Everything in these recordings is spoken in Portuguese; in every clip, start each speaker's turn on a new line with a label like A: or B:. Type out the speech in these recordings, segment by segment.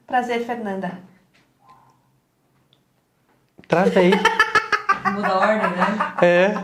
A: Prazer, Fernanda.
B: Travei.
C: Muda a ordem, né?
B: É.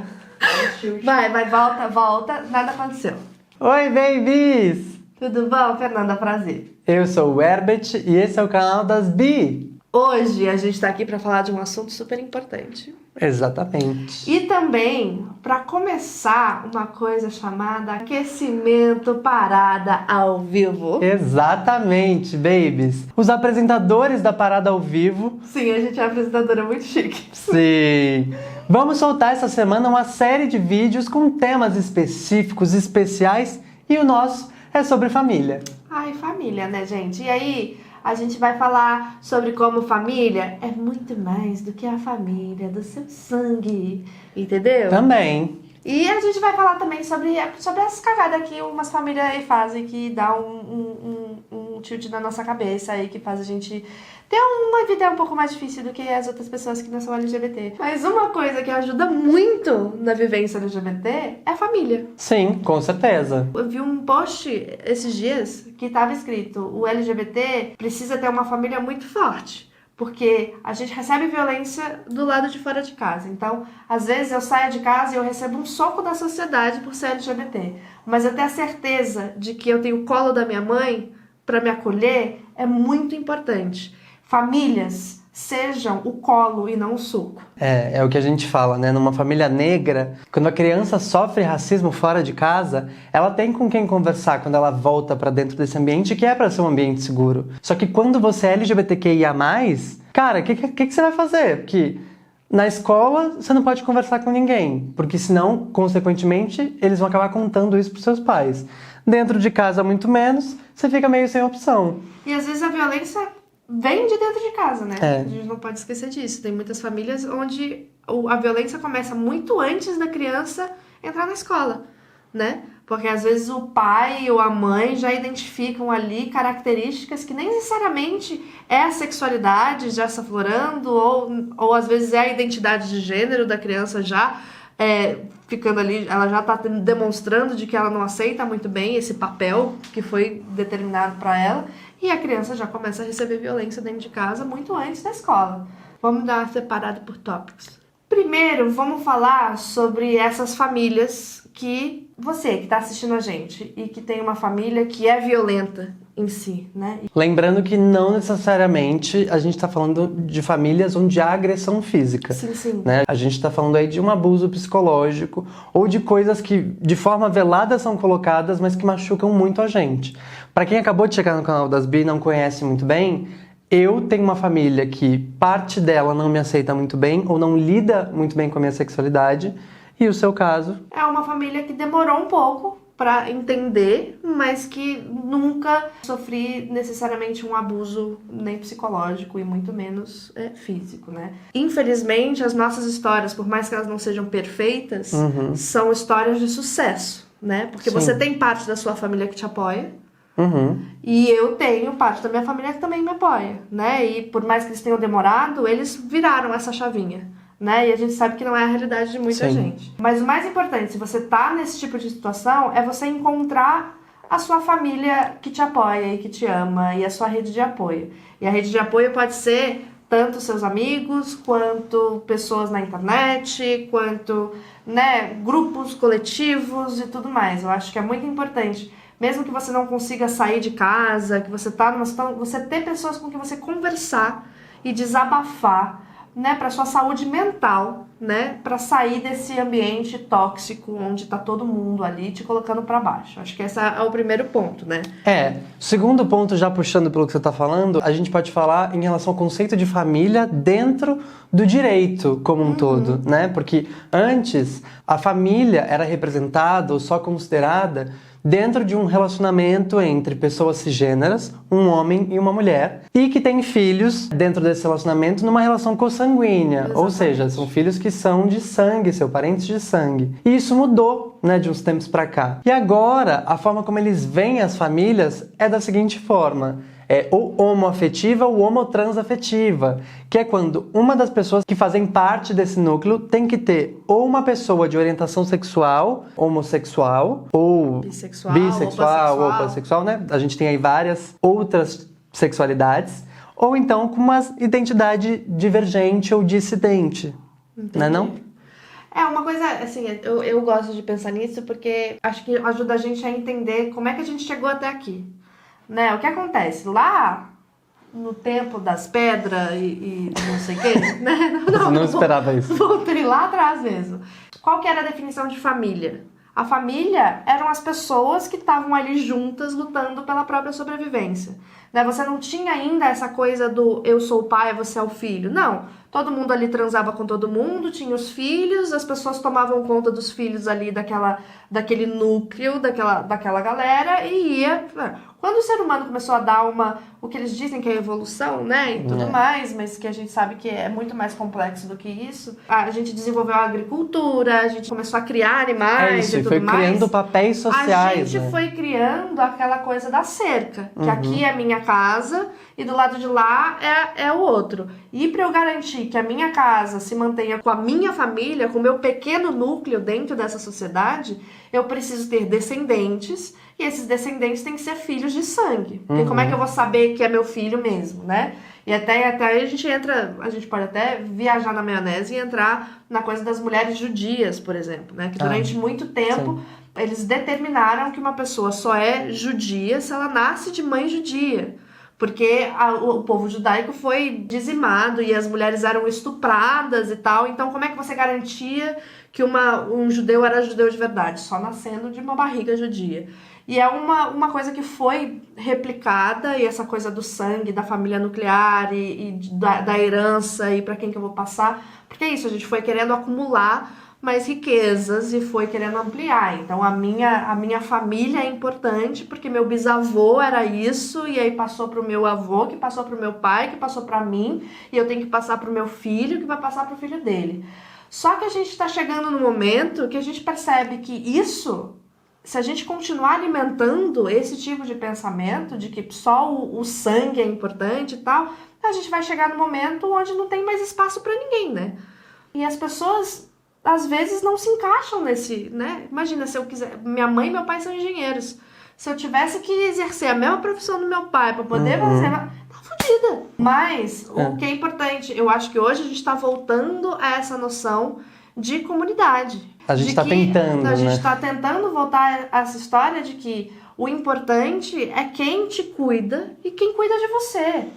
A: Vai, volta. Nada aconteceu.
B: Oi, babies!
A: Tudo bom, Fernanda? Prazer.
B: Eu sou o Herbert e esse é o canal das Bi.
A: Hoje a gente tá aqui para falar de um assunto super importante.
B: Exatamente.
A: E também para começar uma coisa chamada aquecimento parada ao vivo.
B: Exatamente, babies. Os apresentadores da parada ao vivo.
A: Sim, a gente é apresentadora muito chique.
B: Sim. Vamos soltar essa semana uma série de vídeos com temas específicos, especiais, e o nosso é sobre família.
A: Ai, família, né, gente? E aí, a gente vai falar sobre como família é muito mais do que a família do seu sangue, entendeu?
B: Também.
A: E a gente vai falar também sobre essas cagadas que umas famílias aí fazem, que dá um tilt na nossa cabeça aí, que faz a gente ter uma vida um pouco mais difícil do que as outras pessoas que não são LGBT. Mas uma coisa que ajuda muito na vivência LGBT é a família.
B: Sim, com certeza.
A: Eu vi um post esses dias que estava escrito: o LGBT precisa ter uma família muito forte, porque a gente recebe violência do lado de fora de casa. Então, às vezes eu saio de casa e eu recebo um soco da sociedade por ser LGBT. Mas eu ter a certeza de que eu tenho o colo da minha mãe para me acolher é muito importante. Famílias sejam o colo e não o soco.
B: É o que a gente fala, né? Numa família negra, quando a criança sofre racismo fora de casa, ela tem com quem conversar quando ela volta pra dentro desse ambiente que é pra ser um ambiente seguro. Só que quando você é LGBTQIA+, cara, o que você vai fazer? Porque na escola você não pode conversar com ninguém, porque senão, consequentemente, eles vão acabar contando isso pros seus pais. Dentro de casa, muito menos, você fica meio sem opção.
A: E às vezes a violência vem de dentro de casa, né?
B: É.
A: A gente não pode esquecer disso. Tem muitas famílias onde a violência começa muito antes da criança entrar na escola, né? Porque às vezes o pai ou a mãe já identificam ali características que nem necessariamente é a sexualidade já se aflorando, ou às vezes é a identidade de gênero da criança já ficando ali, ela já tá demonstrando de que ela não aceita muito bem esse papel que foi determinado para ela. E a criança já começa a receber violência dentro de casa muito antes da escola. Vamos dar uma separada por tópicos. Primeiro, vamos falar sobre essas famílias que você que está assistindo a gente e que tem uma família que é violenta em si, né?
B: Lembrando que não necessariamente a gente está falando de famílias onde há agressão física.
A: Sim.
B: Né? A gente está falando aí de um abuso psicológico ou de coisas que de forma velada são colocadas, mas que machucam muito a gente. Para quem acabou de chegar no canal das Bi e não conhece muito bem, eu tenho uma família que parte dela não me aceita muito bem ou não lida muito bem com a minha sexualidade. E o seu caso?
A: É uma família que demorou um pouco para entender, mas que nunca sofri necessariamente um abuso nem psicológico e muito menos físico, né? Infelizmente, as nossas histórias, por mais que elas não sejam perfeitas, são histórias de sucesso, né? Porque
B: Sim.
A: você tem parte da sua família que te apoia,
B: E
A: eu tenho parte da minha família que também me apoia, né? E por mais que eles tenham demorado, eles viraram essa chavinha, né? E a gente sabe que não é a realidade de muita
B: Sim.
A: gente. Mas o mais importante, se você tá nesse tipo de situação, é você encontrar a sua família que te apoia e que te ama, e a sua rede de apoio. E a rede de apoio pode ser tanto seus amigos, quanto pessoas na internet, quanto, né, grupos coletivos e tudo mais. Eu acho que é muito importante, mesmo que você não consiga sair de casa, que você tá numa situação, você ter pessoas com quem você conversar e desabafar, né, para sua saúde mental, né, para sair desse ambiente tóxico onde tá todo mundo ali te colocando para baixo. Acho que esse é o primeiro ponto, né?
B: Segundo ponto, já puxando pelo que você tá falando, a gente pode falar em relação ao conceito de família dentro do direito como um todo, né? Porque antes a família era representada ou só considerada dentro de um relacionamento entre pessoas cisgêneras, um homem e uma mulher, e que tem filhos dentro desse relacionamento numa relação consanguínea,
A: Exatamente.
B: ou seja, são filhos que são de sangue, são parentes de sangue. E isso mudou, né, de uns tempos pra cá. E agora, a forma como eles veem as famílias é da seguinte forma: é ou homoafetiva ou homotransafetiva, que é quando uma das pessoas que fazem parte desse núcleo tem que ter ou uma pessoa de orientação sexual, homossexual, ou
A: Bissexual,
B: ou pansexual, né? A gente tem aí várias outras sexualidades, ou então com uma identidade divergente ou dissidente.
A: Entendi.
B: Não é não?
A: É uma coisa, assim, eu gosto de pensar nisso porque acho que ajuda a gente a entender como é que a gente chegou até aqui, né? O que acontece? Lá no tempo das pedras e não sei o quê, né?
B: Não esperava isso.
A: Voltei lá atrás mesmo. Qual que era a definição de família? A família eram as pessoas que estavam ali juntas lutando pela própria sobrevivência. Né? Você não tinha ainda essa coisa do eu sou o pai, você é o filho. Não. Todo mundo ali transava com todo mundo, tinha os filhos, as pessoas tomavam conta dos filhos ali daquele núcleo, daquela galera e ia... Quando o ser humano começou a dar o que eles dizem que é evolução, né, e tudo mais, mas que a gente sabe que é muito mais complexo do que isso, a gente desenvolveu a agricultura, a gente começou a criar animais e tudo mais.
B: Foi criando papéis sociais,
A: A gente foi criando aquela coisa da cerca, que aqui é a minha casa e do lado de lá é o outro. E para eu garantir que a minha casa se mantenha com a minha família, com o meu pequeno núcleo dentro dessa sociedade, eu preciso ter descendentes, e esses descendentes têm que ser filhos de sangue. Porque como é que eu vou saber que é meu filho mesmo, né? E até aí a gente pode até viajar na maionese e entrar na coisa das mulheres judias, por exemplo, né? Que durante muito tempo eles determinaram que uma pessoa só é judia se ela nasce de mãe judia. Porque o povo judaico foi dizimado e as mulheres eram estupradas e tal. Então, como é que você garantia que um judeu era judeu de verdade? Só nascendo de uma barriga judia. E é uma coisa que foi replicada, e essa coisa do sangue, da família nuclear e da herança e para quem que eu vou passar. Porque é isso, a gente foi querendo acumular mais riquezas e foi querendo ampliar. Então a minha família é importante porque meu bisavô era isso e aí passou pro meu avô, que passou pro meu pai, que passou para mim, e eu tenho que passar pro meu filho, que vai passar pro filho dele. Só que a gente está chegando no momento que a gente percebe que isso, se a gente continuar alimentando esse tipo de pensamento de que só o sangue é importante e tal, a gente vai chegar no momento onde não tem mais espaço para ninguém, né? E as pessoas às vezes não se encaixam nesse, né? Imagina, se eu quiser... Minha mãe e meu pai são engenheiros. Se eu tivesse que exercer a mesma profissão do meu pai para poder fazer... Tá fodida. Mas o que é importante, eu acho que hoje a gente tá voltando a essa noção de comunidade.
B: A gente tá tentando,
A: A gente
B: né?
A: tá tentando voltar a essa história de que o importante é quem te cuida e quem cuida de você.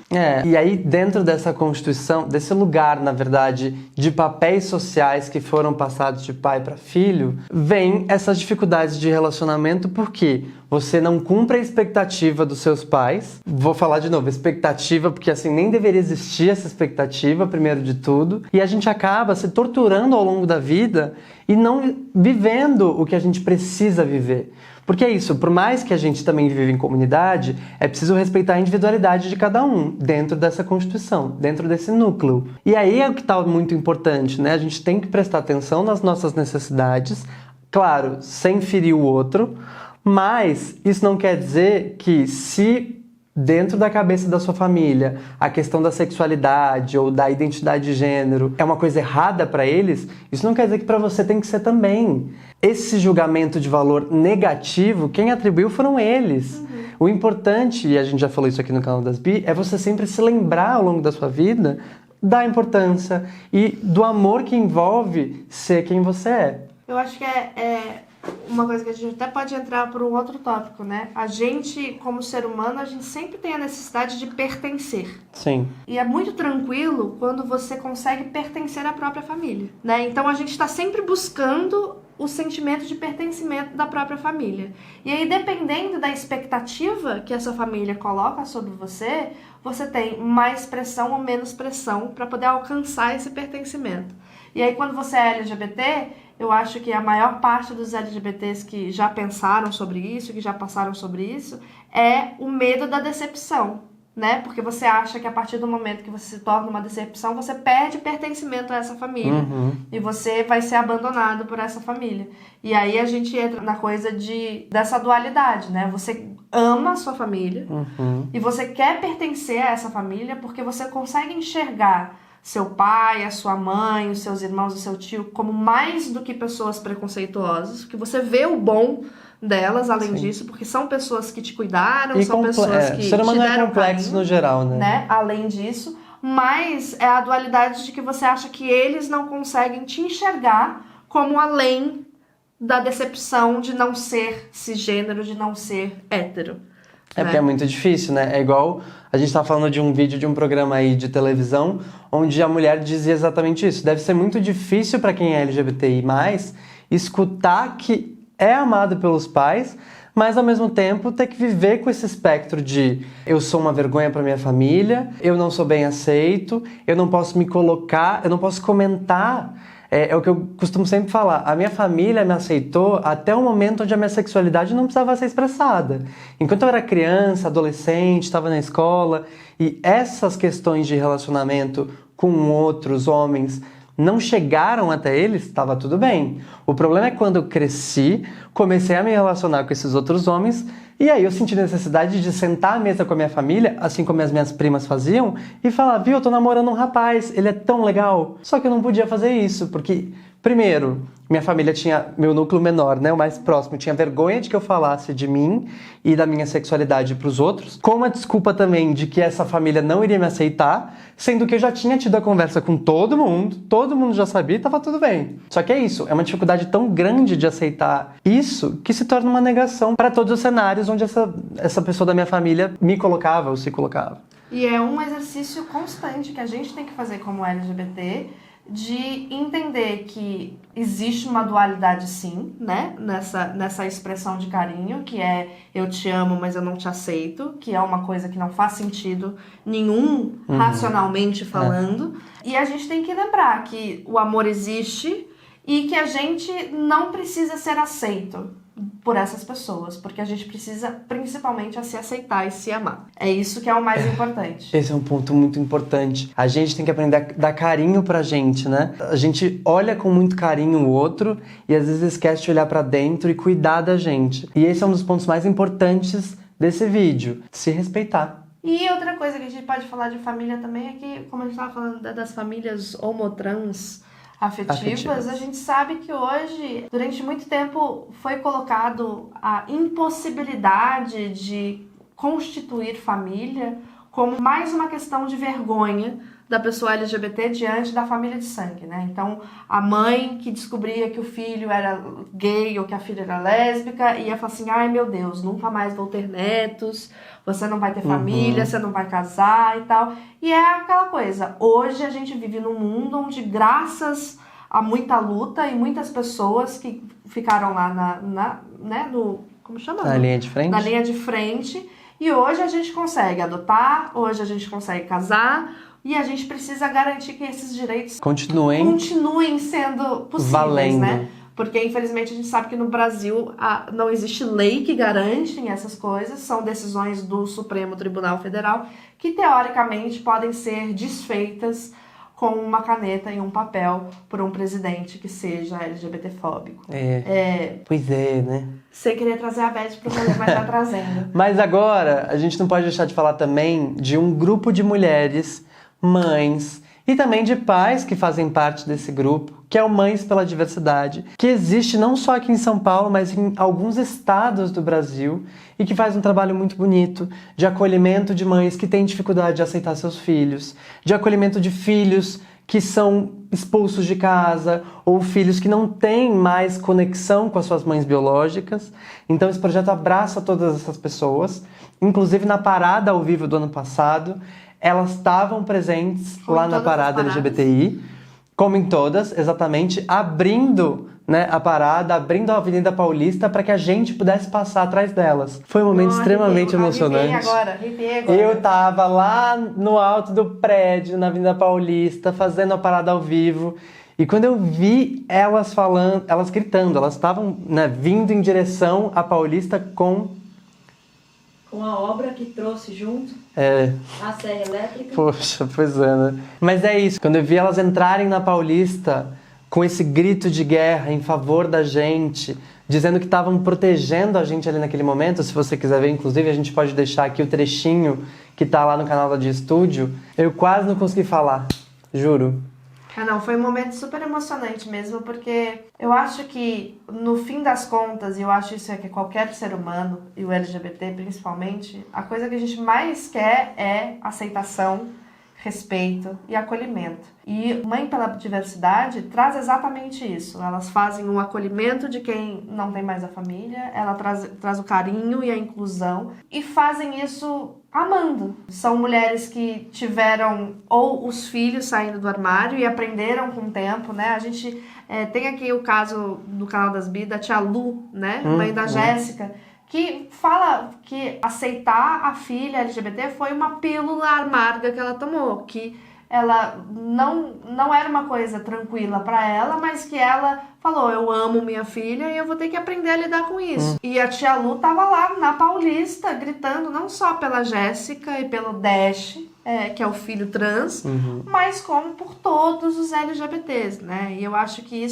B: E aí dentro dessa constituição, desse lugar, na verdade, de papéis sociais que foram passados de pai para filho, vem essas dificuldades de relacionamento porque você não cumpre a expectativa dos seus pais. Vou falar de novo, expectativa, porque assim, nem deveria existir essa expectativa, primeiro de tudo. E a gente acaba se torturando ao longo da vida e não vivendo o que a gente precisa viver. Porque é isso, por mais que a gente também vive em comunidade, é preciso respeitar a individualidade de cada um dentro dessa constituição, dentro desse núcleo. E aí é o que está muito importante, né? A gente tem que prestar atenção nas nossas necessidades, claro, sem ferir o outro, mas isso não quer dizer que se dentro da cabeça da sua família a questão da sexualidade ou da identidade de gênero é uma coisa errada para eles, isso não quer dizer que para você tem que ser também. Esse julgamento de valor negativo, quem atribuiu foram eles. O importante, e a gente já falou isso aqui no canal das Bi, é você sempre se lembrar ao longo da sua vida da importância e do amor que envolve ser quem você é.
A: Eu acho que é uma coisa que a gente até pode entrar por um outro tópico, né? A gente, como ser humano, a gente sempre tem a necessidade de pertencer.
B: Sim.
A: E é muito tranquilo quando você consegue pertencer à própria família, né? Então a gente está sempre buscando o sentimento de pertencimento da própria família. E aí, dependendo da expectativa que essa família coloca sobre você, você tem mais pressão ou menos pressão para poder alcançar esse pertencimento. E aí, quando você é LGBT, eu acho que a maior parte dos LGBTs que já pensaram sobre isso, que já passaram sobre isso, é o medo da decepção, né? Porque você acha que a partir do momento que você se torna uma decepção, você perde pertencimento a essa família. E você vai ser abandonado por essa família. E aí a gente entra na coisa dessa dualidade, né? Você ama a sua família e você quer pertencer a essa família porque você consegue enxergar seu pai, a sua mãe, os seus irmãos, o seu tio como mais do que pessoas preconceituosas, que você vê o bom delas, além
B: Sim.
A: disso, porque são pessoas que te cuidaram,
B: E
A: são pessoas que
B: o ser humano
A: te
B: é
A: deram
B: complexo
A: carinho,
B: no geral, né?
A: além disso, mas é a dualidade de que você acha que eles não conseguem te enxergar como além da decepção de não ser cisgênero, de não ser hétero.
B: É porque é muito difícil, né? É igual a gente tava falando de um vídeo de um programa aí de televisão onde a mulher dizia exatamente isso. Deve ser muito difícil para quem é LGBTI+, escutar que é amado pelos pais, mas ao mesmo tempo ter que viver com esse espectro de eu sou uma vergonha para minha família, eu não sou bem aceito, eu não posso me colocar, eu não posso comentar. É o que eu costumo sempre falar. A minha família me aceitou até o momento onde a minha sexualidade não precisava ser expressada. Enquanto eu era criança, adolescente, estava na escola, e essas questões de relacionamento com outros homens não chegaram até eles, estava tudo bem. O problema é quando eu cresci, comecei a me relacionar com esses outros homens, e aí eu senti necessidade de sentar à mesa com a minha família, assim como as minhas primas faziam, e falar, viu, eu tô namorando um rapaz, ele é tão legal. Só que eu não podia fazer isso, porque, primeiro, minha família tinha, meu núcleo menor, né, o mais próximo, tinha vergonha de que eu falasse de mim e da minha sexualidade pros outros, com uma desculpa também de que essa família não iria me aceitar, sendo que eu já tinha tido a conversa com todo mundo já sabia e tava tudo bem. Só que é isso, é uma dificuldade tão grande de aceitar isso que se torna uma negação para todos os cenários onde essa pessoa da minha família me colocava ou se colocava.
A: E é um exercício constante que a gente tem que fazer como LGBT, de entender que existe uma dualidade sim, né, nessa expressão de carinho, que é eu te amo, mas eu não te aceito, que é uma coisa que não faz sentido nenhum, racionalmente falando. E a gente tem que lembrar que o amor existe e que a gente não precisa ser aceito por essas pessoas, porque a gente precisa principalmente a se aceitar e se amar. É isso que é o mais importante.
B: Esse é um ponto muito importante. A gente tem que aprender a dar carinho pra gente, né? A gente olha com muito carinho o outro e às vezes esquece de olhar pra dentro e cuidar da gente. E esse é um dos pontos mais importantes desse vídeo, se respeitar.
A: E outra coisa que a gente pode falar de família também é que, como a gente estava falando das famílias homotrans afetivas, a gente sabe que hoje, durante muito tempo, foi colocado a impossibilidade de constituir família como mais uma questão de vergonha da pessoa LGBT diante da família de sangue, né? Então, a mãe que descobria que o filho era gay ou que a filha era lésbica ia falar assim, ai meu Deus, nunca mais vou ter netos, você não vai ter família, você não vai casar e tal. E é aquela coisa, hoje a gente vive num mundo onde graças a muita luta e muitas pessoas que ficaram lá como chama?
B: Na linha de frente?
A: Na linha de frente. E hoje a gente consegue adotar, hoje a gente consegue casar, e a gente precisa garantir que esses direitos continuem sendo possíveis,
B: valendo,
A: né? Porque, infelizmente, a gente sabe que no Brasil não existe lei que garante essas coisas, são decisões do Supremo Tribunal Federal que, teoricamente, podem ser desfeitas com uma caneta e um papel por um presidente que seja LGBTfóbico.
B: Pois é, né?
A: Você queria trazer a Beth para o rolê, mas tá trazendo.
B: Mas agora, a gente não pode deixar de falar também de um grupo de mulheres, mães e também de pais que fazem parte desse grupo, que é o Mães pela Diversidade, que existe não só aqui em São Paulo, mas em alguns estados do Brasil, e que faz um trabalho muito bonito de acolhimento de mães que têm dificuldade de aceitar seus filhos, de acolhimento de filhos que são expulsos de casa, ou filhos que não têm mais conexão com as suas mães biológicas. Então esse projeto abraça todas essas pessoas. Inclusive na parada ao vivo do ano passado, elas estavam presentes lá na parada LGBTI, como em todas, exatamente, abrindo, né, a parada, abrindo a Avenida Paulista para que a gente pudesse passar atrás delas. Foi um momento extremamente emocionante.
A: Arrepiei agora.
B: Eu tava lá no alto do prédio, na Avenida Paulista, fazendo a parada ao vivo. E quando eu vi elas falando, elas gritando, elas estavam, né, vindo em direção à Paulista com
C: a obra que trouxe junto a serra elétrica.
B: Poxa, pois é, né? Mas é isso, quando eu vi elas entrarem na Paulista com esse grito de guerra em favor da gente, dizendo que estavam protegendo a gente ali naquele momento, se você quiser ver, inclusive a gente pode deixar aqui o trechinho que tá lá no canal da De Estúdio, eu quase não consegui falar, juro.
A: Não, foi um momento super emocionante mesmo, porque eu acho que, no fim das contas, e eu acho isso é que qualquer ser humano, e o LGBT principalmente, a coisa que a gente mais quer é aceitação, respeito e acolhimento. E Mãe pela Diversidade traz exatamente isso. Elas fazem um acolhimento de quem não tem mais a família, ela traz o carinho e a inclusão, e fazem isso amando. São mulheres que tiveram ou os filhos saindo do armário e aprenderam com o tempo, né? A gente tem aqui o caso do canal das Bi, da tia Lu, né? Mãe da Jéssica, que fala que aceitar a filha LGBT foi uma pílula amarga que ela tomou, que ela não era uma coisa tranquila para ela, mas que ela falou, eu amo minha filha e eu vou ter que aprender a lidar com isso. E a tia Lu tava lá na Paulista, gritando não só pela Jéssica e pelo Dash, que é o filho trans, mas como por todos os LGBTs, né? E eu acho que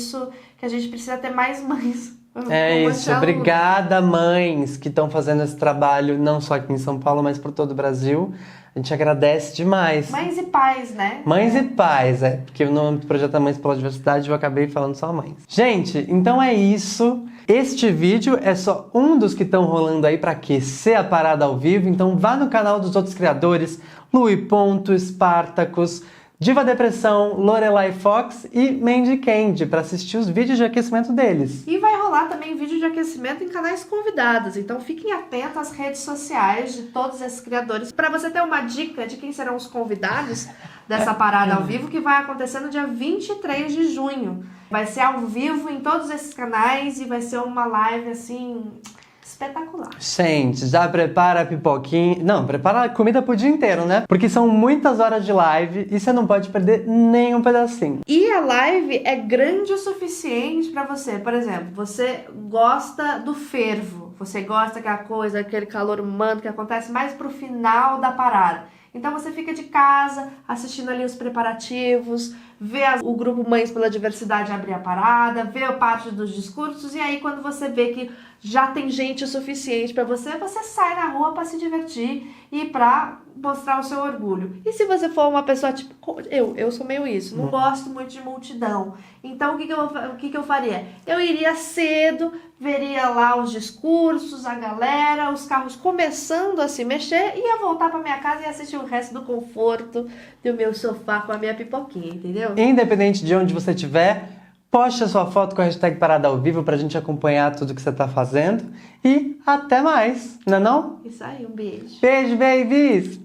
A: que a gente precisa ter mais mães.
B: É isso, obrigada mães que estão fazendo esse trabalho, não só aqui em São Paulo, mas por todo o Brasil. A gente agradece demais.
A: Mães e pais, né?
B: Mães e pais, porque no âmbito do projeto Mães pela Diversidade eu acabei falando só mães. Gente, então é isso. Este vídeo é só um dos que estão rolando aí para aquecer a parada ao vivo, então vá no canal dos outros criadores, Lui Ponto, Spartacus, Diva Depressão, Lorelai Fox e Mandy Candy para assistir os vídeos de aquecimento deles.
A: E vai rolar também vídeo de aquecimento em canais convidados, então fiquem atentos às redes sociais de todos esses criadores para você ter uma dica de quem serão os convidados dessa parada ao vivo que vai acontecer no dia 23 de junho. Vai ser ao vivo em todos esses canais e vai ser uma live assim espetacular.
B: Gente, já prepara a pipoquinha. Não, prepara a comida pro dia inteiro, né? Porque são muitas horas de live e você não pode perder nem um pedacinho.
A: E a live é grande o suficiente pra você. Por exemplo, você gosta do fervo, você gosta daquela coisa, aquele calor humano que acontece mais pro final da parada. Então você fica de casa, assistindo ali os preparativos, vê o grupo Mães pela Diversidade abrir a parada, vê a parte dos discursos, e aí quando você vê que já tem gente o suficiente pra você, você sai na rua pra se divertir e pra mostrar o seu orgulho. E se você for uma pessoa tipo eu sou meio isso, não gosto muito de multidão. Então o que eu faria? Eu iria cedo, veria lá os discursos, a galera, os carros começando a se mexer, e ia voltar pra minha casa e assistir o resto do conforto do meu sofá com a minha pipoquinha, entendeu?
B: Independente de onde você estiver, poste a sua foto com a hashtag Parada ao Vivo pra gente acompanhar tudo que você tá fazendo. E até mais, não é não?
A: Isso aí, um beijo.
B: Beijo, babies!